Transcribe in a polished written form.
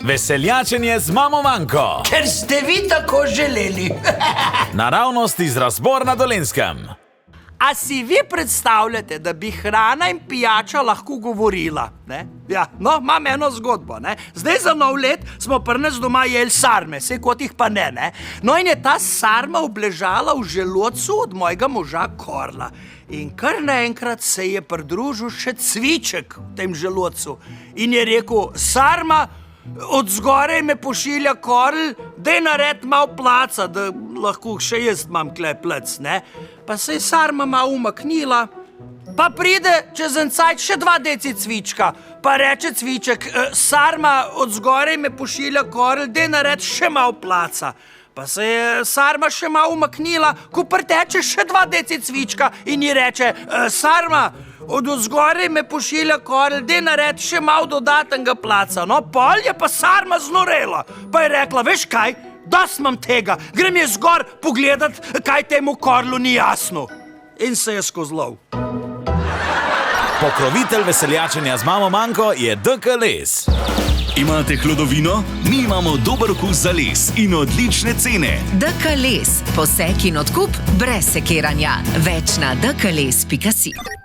Veseljačenje z mamo Manko. Ker ste vi tako želeli. Naravnost iz Razbor na Dolenjskem. A si vi predstavljate, da bi hrana in pijača lahko govorila? Ne? Ja, no, imam eno zgodbo. Ne? Zdaj za nov let smo pri nas doma jeli sarme, saj kot jih pa ne. No in je ta sarma obležala v želodcu od mojega moža Korla. In kar naenkrat se je pridružil še cviček v tem želodcu. In je rekel, sarma, od zgoraj me pošilja Korl, daj nared malo placa, da lahko še jaz imam kle plec, ne? Pa se je sarma malo umaknila, pa pride čez en cajt še 2 deci cvička, pa reče cviček, sarma, od zgoraj me pošilja Korl, daj nared še malo placa. Pa se je sarma še malo umaknila, ko priteče še 2 deci cvička in ji reče, sarma, od zgoraj me pošilja Korl, daj nared še malo dodatnega placa. No, pol je pa sarma znorela, pa je rekla, veš kaj, dost imam tega, grem je zgor pogledat, kaj temu Korlu ni jasno. In se je skozlal. Pokrovitelj veseljačenja z mamo Manko je DK Les. Imate hlodovino? Mi imamo dober okus za les in odlične cene. DK Les, posek in odkup brez sekiranja. Več na dkles.si.